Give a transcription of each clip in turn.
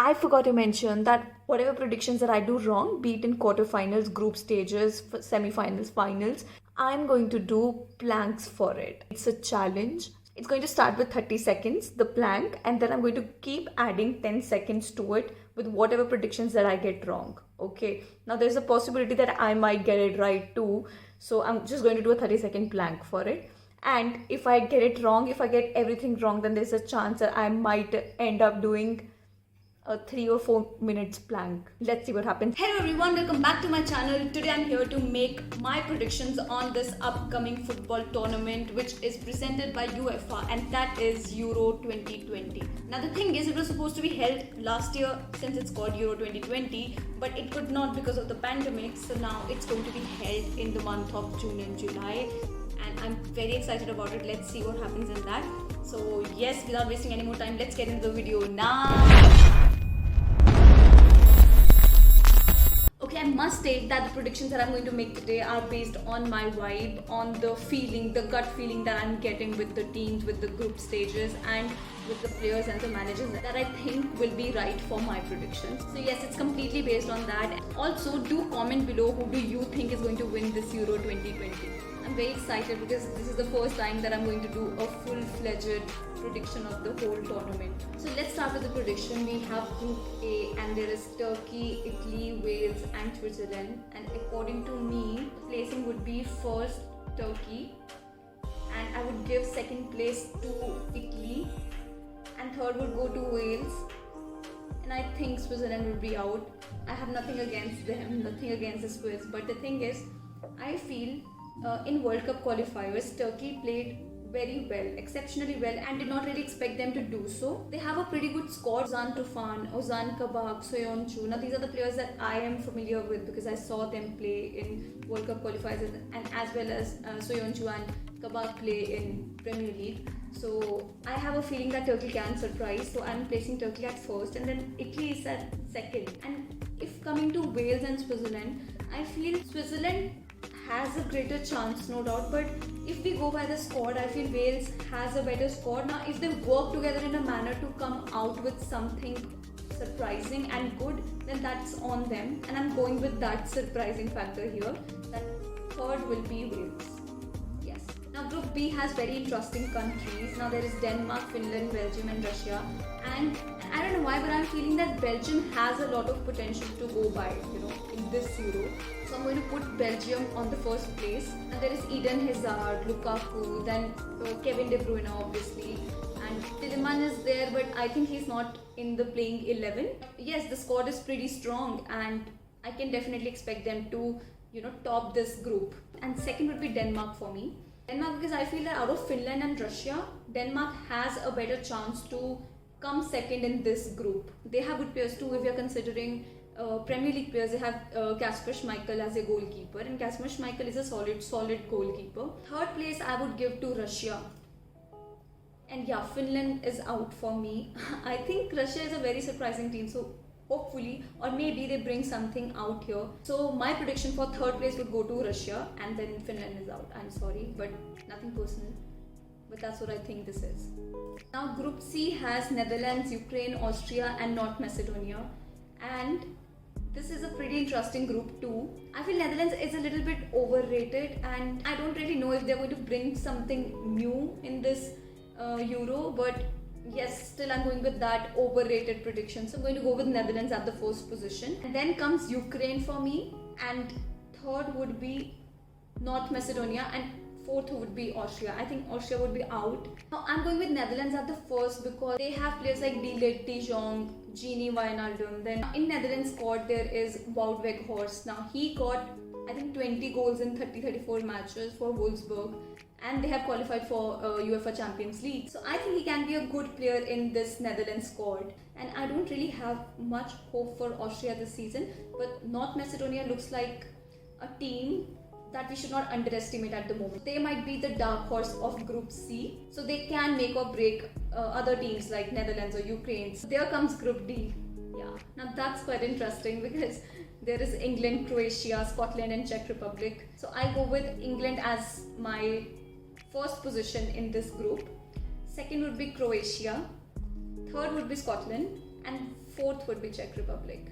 I forgot to mention that whatever predictions that I do wrong, be it in quarterfinals, group stages, semi-finals, finals, I'm going to do planks for it. It's a challenge. It's going to start with 30 seconds, the plank, and then I'm going to keep adding 10 seconds to it with whatever predictions that I get wrong. Okay. Now there's a possibility that I might get it right too. So I'm just going to do a 30-second plank for it. And if I get it wrong, if I get everything wrong, then there's a chance that I might end up doing a 3 or 4 minutes plank. Let's see what happens. Hello everyone, welcome back to my channel. Today I'm here to make my predictions on this upcoming football tournament which is presented by UEFA, and that is Euro 2020. Now the thing is, it was supposed to be held last year since it's called Euro 2020, but it could not because of the pandemic. So now it's going to be held in the month of June and July, and I'm very excited about it. Let's see what happens in that. So yes, without wasting any more time, let's get into the video now. Okay, I must state that the predictions that I'm going to make today are based on my vibe, on the feeling, the gut feeling that I'm getting with the teams, with the group stages, and with the players and the managers that I think will be right for my predictions. So yes, it's completely based on that. Also, do comment below who do you think is going to win this Euro 2020. I'm very excited because this is the first time that I'm going to do a full-fledged prediction of the whole tournament. So let's start with the prediction. We have Group A and there is Turkey, Italy, Wales and Switzerland. And according to me, the placing would be first Turkey, and I would give second place to Italy, and third would go to Wales, and I think Switzerland would be out. I have nothing against them, nothing against the Swiss, but the thing is, I feel in World Cup qualifiers, Turkey played very well, exceptionally well, and did not really expect them to do so. They have a pretty good squad. Ozan Tufan, Ozan Kabak, Soyuncu. Now these are the players that I am familiar with because I saw them play in World Cup qualifiers, and as well as Soyuncu and Kabak play in Premier League. So I have a feeling that Turkey can surprise. So I'm placing Turkey at first, and then Italy is at second. And if coming to Wales and Switzerland, I feel Switzerland has a greater chance, no doubt, but if we go by the squad, I feel Wales has a better squad. Now if they work together in a manner to come out with something surprising and good, then that's on them, and I'm going with that surprising factor here, that third will be Wales. Yes. Now Group B has very interesting countries. Now there is Denmark, Finland, Belgium and Russia, and I don't know why, but I'm feeling that Belgium has a lot of potential to go by, in this Euro. So I'm going to put Belgium on the first place. And there is Eden Hazard, Lukaku, then Kevin De Bruyne obviously, and Tielemans is there, but I think he's not in the playing 11. Yes, the squad is pretty strong, and I can definitely expect them to, top this group. And second would be Denmark for me. Denmark, because I feel that out of Finland and Russia, Denmark has a better chance to come second in this group. They have good players too. If you're considering Premier League players, they have Kasper Schmeichel as a goalkeeper, and Kasper Schmeichel is a solid goalkeeper. Third place I would give to Russia. And yeah, Finland is out for me. I think Russia is a very surprising team, so hopefully, or maybe they bring something out here. So my prediction for third place would go to Russia, and then Finland is out. I'm sorry, but nothing personal. But that's what I think this is. Now Group C has Netherlands, Ukraine, Austria and North Macedonia. And this is a pretty interesting group too. I feel Netherlands is a little bit overrated, and I don't really know if they're going to bring something new in this Euro, but yes, still I'm going with that overrated prediction. So I'm going to go with Netherlands at the first position. And then comes Ukraine for me, and third would be North Macedonia, and fourth would be Austria. I think Austria would be out. Now I'm going with Netherlands at the first because they have players like De Ligt, De Jong, Gini Wijnaldum. Then in Netherlands squad there is Wout Weghorst. Now he got, I think, 20 goals in 34 matches for Wolfsburg, and they have qualified for UEFA Champions League. So I think he can be a good player in this Netherlands squad. And I don't really have much hope for Austria this season, but North Macedonia looks like a team that we should not underestimate at the moment. They might be the dark horse of Group C, so they can make or break other teams like Netherlands or Ukraine. So there comes Group D. Yeah, now that's quite interesting because there is England, Croatia, Scotland and Czech Republic. So I go with England as my first position in this group. Second would be Croatia. Third would be Scotland. And fourth would be Czech Republic.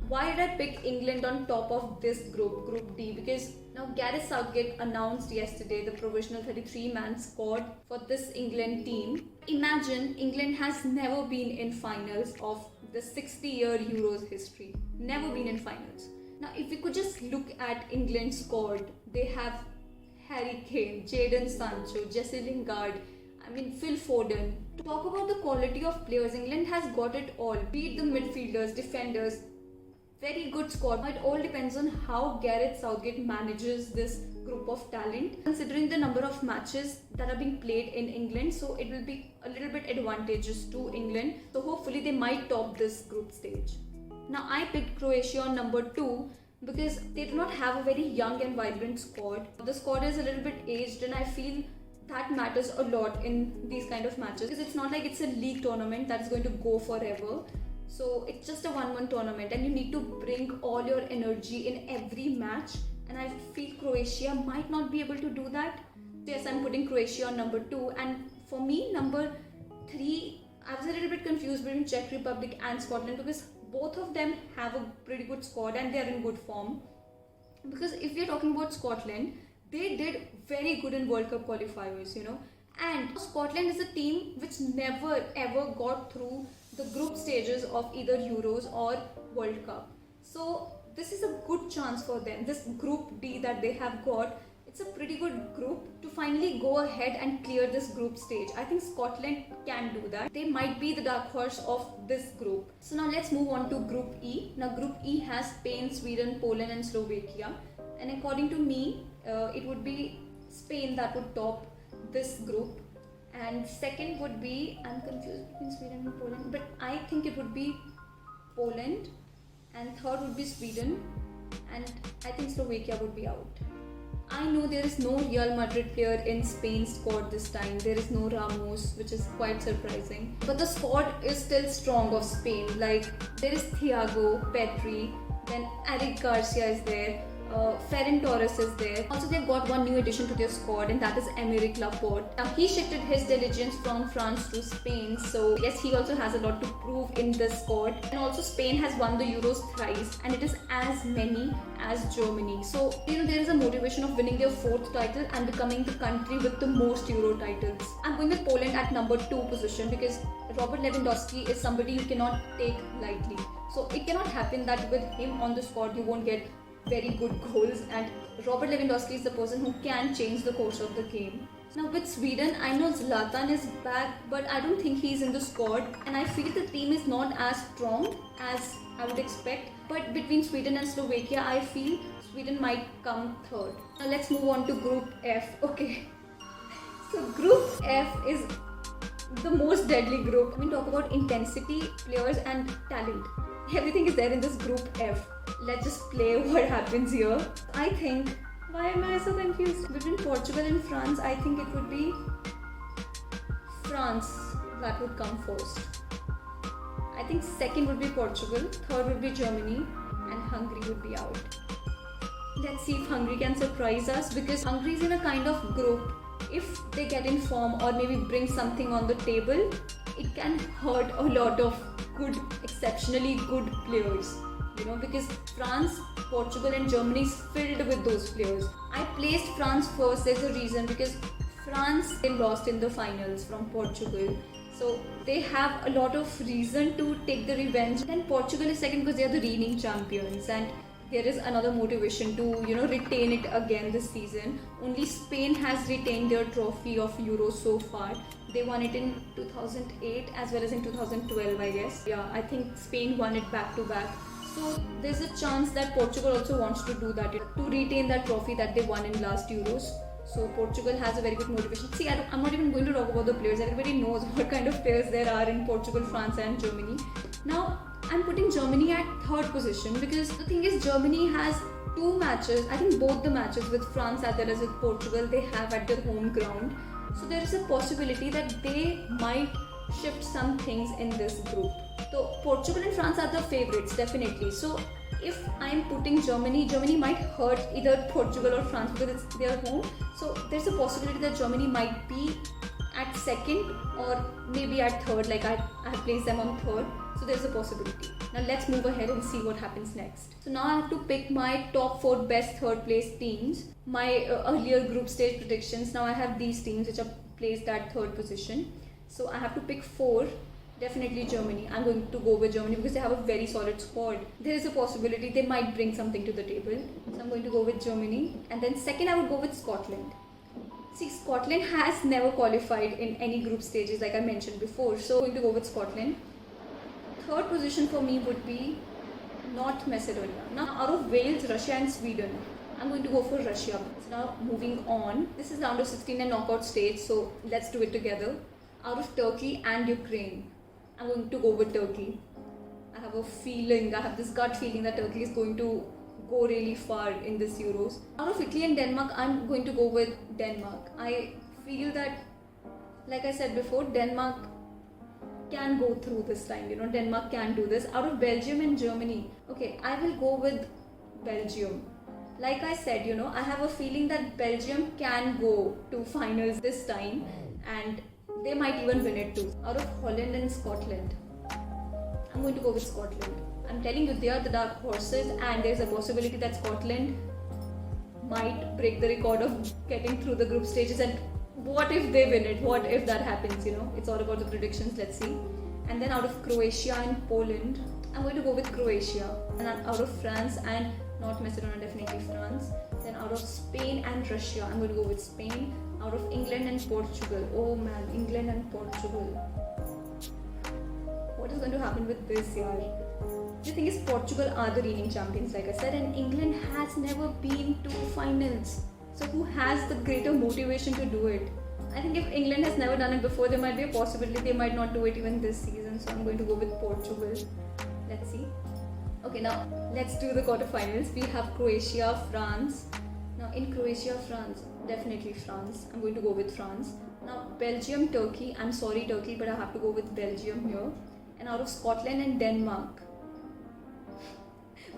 Why did I pick England on top of this group, Group D? Because now Gareth Southgate announced yesterday the provisional 33-man squad for this England team. Imagine England has never been in finals of the 60-year Euros history. Never been in finals. Now, if we could just look at England's squad, they have Harry Kane, Jadon Sancho, Jesse Lingard, Phil Foden. To talk about the quality of players, England has got it all. Be it the midfielders, defenders, very good squad. It all depends on how Gareth Southgate manages this group of talent. Considering the number of matches that are being played in England, so it will be a little bit advantageous to England. So hopefully they might top this group stage. Now I picked Croatia on number 2 because they do not have a very young and vibrant squad. The squad is a little bit aged, and I feel that matters a lot in these kind of matches because it's not like it's a league tournament that's going to go forever. So it's just a 1-1 tournament and you need to bring all your energy in every match, and I feel Croatia might not be able to do that. Yes, I'm putting Croatia on number 2, and for me number 3, I was a little bit confused between Czech Republic and Scotland because both of them have a pretty good squad and they are in good form. Because if we are talking about Scotland, they did very good in World Cup qualifiers, and Scotland is a team which never ever got through the group stages of either Euros or World Cup. So this is a good chance for them. This Group D that they have got, it's a pretty good group to finally go ahead and clear this group stage. I think Scotland can do that. They might be the dark horse of this group. So now let's move on to Group E. Now Group E has Spain, Sweden, Poland and Slovakia. And according to me, it would be Spain that would top this group. And second would be, I'm confused between Sweden and Poland, but I think it would be Poland, and third would be Sweden, and I think Slovakia would be out. I know there is no Real Madrid player in Spain's squad this time. There is no Ramos, which is quite surprising. But the squad is still strong of Spain. Like there is Thiago, Pedri, then Eric Garcia is there. Ferran Torres is there. Also, they've got one new addition to their squad, and that is Aymeric Laporte. Now, he shifted his diligence from France to Spain, so yes, he also has a lot to prove in this squad. And also, Spain has won the Euros thrice, and it is as many as Germany. So, there is a motivation of winning their 4th title and becoming the country with the most Euro titles. I'm going with Poland at number 2 position because Robert Lewandowski is somebody you cannot take lightly. So, it cannot happen that with him on the squad, you won't get very good goals, and Robert Lewandowski is the person who can change the course of the game. Now with Sweden, I know Zlatan is back, but I don't think he's in the squad, and I feel the team is not as strong as I would expect. But between Sweden and Slovakia, I feel Sweden might come third. Now let's move on to Group F. Okay, so Group F is the most deadly group. Talk about intensity, players and talent. Everything is there in this Group F. Let's just play what happens here. I think, why am I so confused? Between Portugal and France, I think it would be France that would come first. I think second would be Portugal, third would be Germany, and Hungary would be out. Let's see if Hungary can surprise us, because Hungary is in a kind of group. If they get in form or maybe bring something on the table, it can hurt a lot of good, exceptionally good players. Because France, Portugal and Germany is filled with those players. I placed France first. There's a reason, because France, they lost in the finals from Portugal. So they have a lot of reason to take the revenge. Then Portugal is second because they are the reigning champions, and there is another motivation to retain it again this season. Only Spain has retained their trophy of Euro so far. They won it in 2008 as well as in 2012, I guess. Yeah, I think Spain won it back to back. So there's a chance that Portugal also wants to do that, to retain that trophy that they won in last Euros. So Portugal has a very good motivation. See, I'm not even going to talk about the players. Everybody knows what kind of players there are in Portugal, France and Germany. Now, I'm putting Germany at third position because the thing is, Germany has 2 matches. I think both the matches with France as well as with Portugal, they have at their home ground. So there is a possibility that they might shift some things in this group. So Portugal and France are the favorites, definitely. So if I'm putting Germany might hurt either Portugal or France because it's their home. So there's a possibility that Germany might be at second or maybe at third, like I have placed them on third. So there's a possibility. Now let's move ahead and see what happens next. So now I have to pick my top 4 best third place teams. My earlier group stage predictions. Now I have these teams which are placed at third position. So I have to pick 4. Definitely Germany. I'm going to go with Germany because they have a very solid squad. There is a possibility they might bring something to the table. So I'm going to go with Germany. And then second I would go with Scotland. See, Scotland has never qualified in any group stages like I mentioned before. So I'm going to go with Scotland. Third position for me would be North Macedonia. Now out of Wales, Russia and Sweden, I'm going to go for Russia. So now moving on. This is round of 16 and knockout stage, so let's do it together. Out of Turkey and Ukraine, I'm going to go with Turkey. I have a feeling, I have this gut feeling that Turkey is going to go really far in this Euros. Out of Italy and Denmark, I'm going to go with Denmark. I feel that, like I said before, Denmark can go through this time, Denmark can do this. Out of Belgium and Germany, okay, I will go with Belgium. Like I said, I have a feeling that Belgium can go to finals this time and they might even win it too. Out of Holland and Scotland, I'm going to go with Scotland. I'm telling you, they are the dark horses and there's a possibility that Scotland might break the record of getting through the group stages. And what if they win it? What if that happens? It's all about the predictions. Let's see. And then out of Croatia and Poland, I'm going to go with Croatia. And out of France and North Macedonia, definitely France. Then out of Spain and Russia, I'm going to go with Spain. Out of England and Portugal, oh man, England and Portugal. What is going to happen with this year? The thing is, Portugal are the reigning champions, like I said, and England has never been to finals. So who has the greater motivation to do it? I think if England has never done it before, there might be a possibility they might not do it even this season. So I'm going to go with Portugal. Let's see. Okay, now let's do the quarterfinals. We have Croatia, France. Now in Croatia, France, definitely France. I'm going to go with France. Now Belgium, Turkey. I'm sorry Turkey, but I have to go with Belgium here. And out of Scotland and Denmark.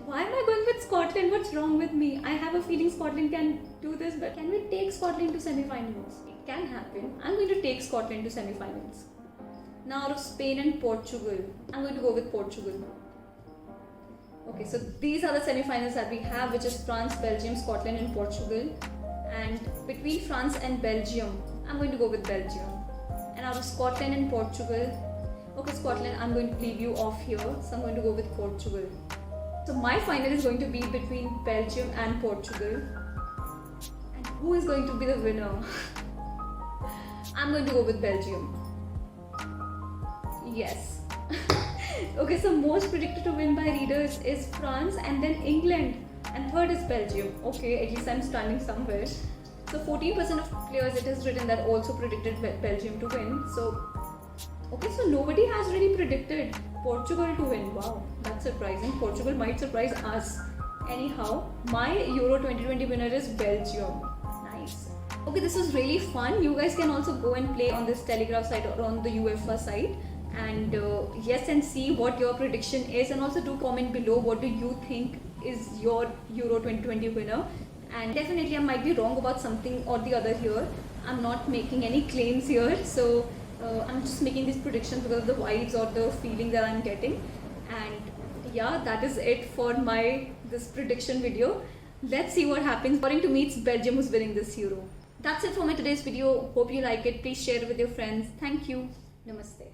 Why am I going with Scotland? What's wrong with me? I have a feeling Scotland can do this, but can we take Scotland to semi-finals? It can happen. I'm going to take Scotland to semi-finals. Now out of Spain and Portugal, I'm going to go with Portugal. Okay, so these are the semi-finals that we have, which is France, Belgium, Scotland and Portugal. And between France and Belgium, I'm going to go with Belgium. And out of Scotland and Portugal, okay, Scotland, I'm going to leave you off here, so I'm going to go with Portugal. So my final is going to be between Belgium and Portugal. And who is going to be the winner? I'm going to go with Belgium. Yes. Okay, so most predicted to win by readers is France and then England. And third is Belgium. Okay, at least I'm standing somewhere. So 14% of players, it is written that also predicted Belgium to win. So, okay, so nobody has really predicted Portugal to win. Wow, that's surprising. Portugal might surprise us. Anyhow, my Euro 2020 winner is Belgium. Nice. Okay, this was really fun. You guys can also go and play on this Telegraph site or on the UEFA site. And yes, and see what your prediction is. And also do comment below what do you think is your Euro 2020 winner. And definitely I might be wrong about something or the other here. I'm not making any claims here. So I'm just making these predictions because of the vibes or the feeling that I'm getting. And yeah, that is it for this prediction video. Let's see what happens. According to me, it's Belgium who's winning this Euro. That's it for my today's video. Hope you like it. Please share it with your friends. Thank you. Namaste.